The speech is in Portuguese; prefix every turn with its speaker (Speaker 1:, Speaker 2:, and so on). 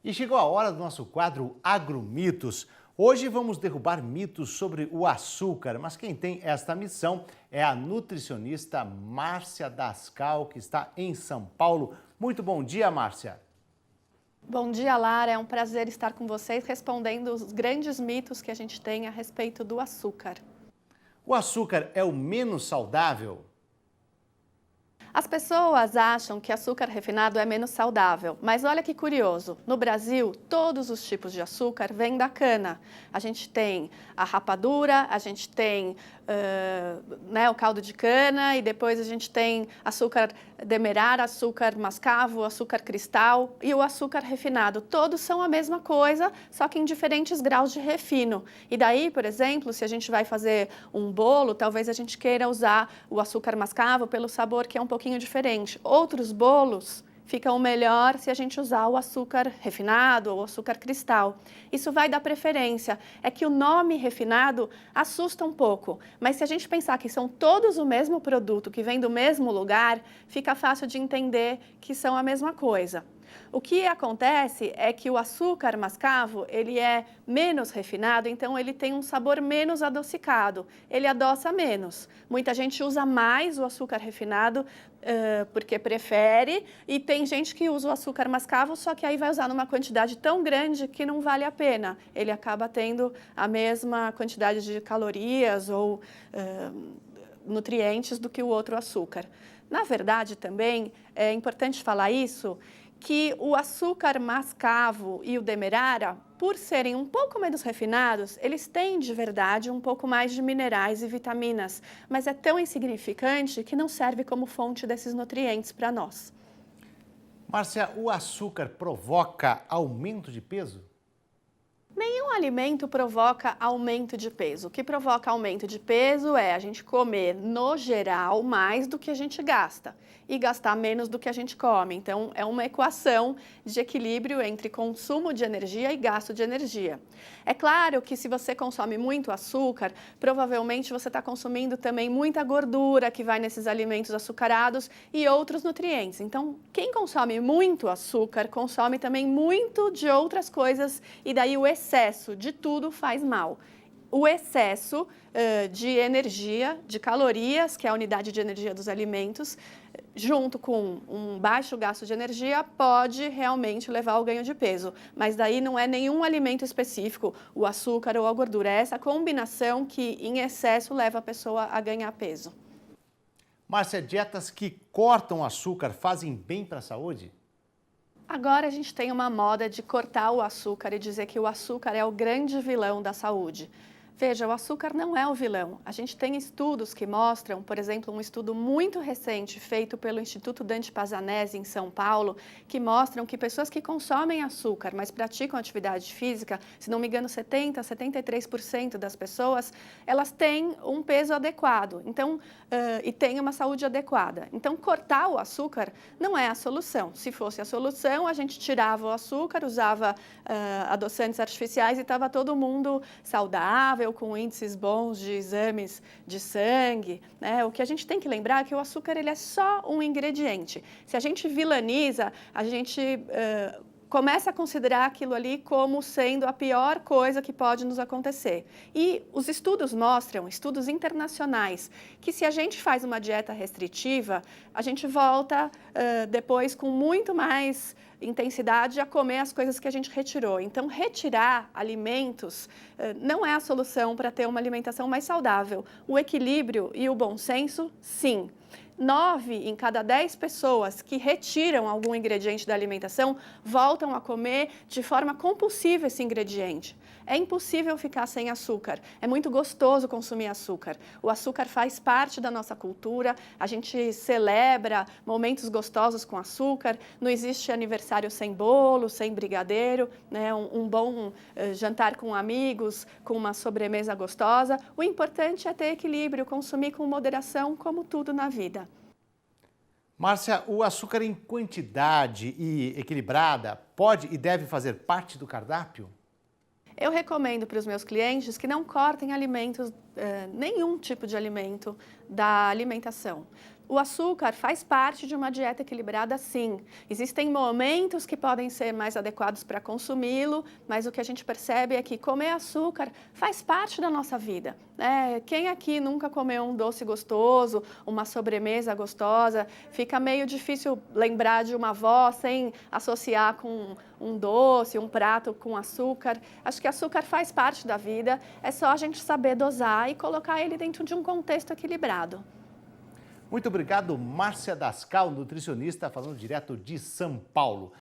Speaker 1: E chegou a hora do nosso quadro Agromitos. Hoje vamos derrubar mitos sobre o açúcar, mas quem tem esta missão é a nutricionista Márcia Dascal, que está em São Paulo. Muito bom dia, Márcia.
Speaker 2: Bom dia, Lara. É um prazer estar com vocês respondendo os grandes mitos que a gente tem a respeito do açúcar.
Speaker 1: O açúcar é o menos saudável?
Speaker 2: As pessoas acham que açúcar refinado é menos saudável, mas olha que curioso, no Brasil todos os tipos de açúcar vêm da cana. A gente tem a rapadura, a gente tem o caldo de cana e depois a gente tem açúcar demerara, açúcar mascavo, açúcar cristal e o açúcar refinado. Todos são a mesma coisa, só que em diferentes graus de refino. E daí, por exemplo, se a gente vai fazer um bolo, talvez a gente queira usar o açúcar mascavo pelo sabor que é um pouquinho diferente. Outros bolos ficam melhor se a gente usar o açúcar refinado ou açúcar cristal. Isso vai dar preferência. É que o nome refinado assusta um pouco, mas se a gente pensar que são todos o mesmo produto, que vem do mesmo lugar, fica fácil de entender que são a mesma coisa. O que acontece é que o açúcar mascavo, ele é menos refinado, então ele tem um sabor menos adocicado, ele adoça menos. Muita gente usa mais o açúcar refinado porque prefere, e tem gente que usa o açúcar mascavo, só que aí vai usar numa quantidade tão grande que não vale a pena. Ele acaba tendo a mesma quantidade de calorias ou nutrientes do que o outro açúcar. Na verdade, também é importante falar isso, que o açúcar mascavo e o demerara, por serem um pouco menos refinados, eles têm de verdade um pouco mais de minerais e vitaminas, mas é tão insignificante que não serve como fonte desses nutrientes para nós.
Speaker 1: Márcia, o açúcar provoca aumento de peso?
Speaker 2: Nenhum alimento provoca aumento de peso. O que provoca aumento de peso é a gente comer, no geral, mais do que a gente gasta e gastar menos do que a gente come. Então, é uma equação de equilíbrio entre consumo de energia e gasto de energia. É claro que se você consome muito açúcar, provavelmente você está consumindo também muita gordura que vai nesses alimentos açucarados e outros nutrientes. Então, quem consome muito açúcar, consome também muito de outras coisas e daí o excesso de tudo faz mal. O excesso de energia, de calorias, que é a unidade de energia dos alimentos, junto com um baixo gasto de energia, pode realmente levar ao ganho de peso. Mas daí não é nenhum alimento específico, o açúcar ou a gordura. É essa combinação que, em excesso, leva a pessoa a ganhar peso.
Speaker 1: Márcia, dietas que cortam açúcar fazem bem para a saúde?
Speaker 2: Agora a gente tem uma moda de cortar o açúcar e dizer que o açúcar é o grande vilão da saúde. Veja, o açúcar não é o vilão. A gente tem estudos que mostram, por exemplo, um estudo muito recente feito pelo Instituto Dante Pazzanese em São Paulo, que mostram que pessoas que consomem açúcar, mas praticam atividade física, se não me engano 70%, 73% das pessoas, elas têm um peso adequado e têm uma saúde adequada. Então, cortar o açúcar não é a solução. Se fosse a solução, a gente tirava o açúcar, usava adoçantes artificiais e estava todo mundo saudável, com índices bons de exames de sangue, né? O que a gente tem que lembrar é que o açúcar ele é só um ingrediente. Se a gente vilaniza, a gente começa a considerar aquilo ali como sendo a pior coisa que pode nos acontecer. E os estudos mostram, estudos internacionais, que se a gente faz uma dieta restritiva, a gente volta depois com muito mais intensidade a comer as coisas que a gente retirou. Então, retirar alimentos não é a solução para ter uma alimentação mais saudável. O equilíbrio e o bom senso, sim. 9 em cada 10 pessoas que retiram algum ingrediente da alimentação voltam a comer de forma compulsiva esse ingrediente. É impossível ficar sem açúcar. É muito gostoso consumir açúcar. O açúcar faz parte da nossa cultura. A gente celebra momentos gostosos com açúcar. Não existe aniversário sem bolo, sem brigadeiro, né? Um bom jantar com amigos, com uma sobremesa gostosa. O importante é ter equilíbrio, consumir com moderação, como tudo na vida.
Speaker 1: Márcia, o açúcar em quantidade e equilibrada pode e deve fazer parte do cardápio?
Speaker 2: Eu recomendo para os meus clientes que não cortem alimentos, nenhum tipo de alimento da alimentação. O açúcar faz parte de uma dieta equilibrada, sim. Existem momentos que podem ser mais adequados para consumi-lo, mas o que a gente percebe é que comer açúcar faz parte da nossa vida, né? Quem aqui nunca comeu um doce gostoso, uma sobremesa gostosa? Fica meio difícil lembrar de uma avó sem associar com um doce, um prato com açúcar. Acho que açúcar faz parte da vida, é só a gente saber dosar e colocar ele dentro de um contexto equilibrado.
Speaker 1: Muito obrigado, Márcia Dascal, nutricionista, falando direto de São Paulo.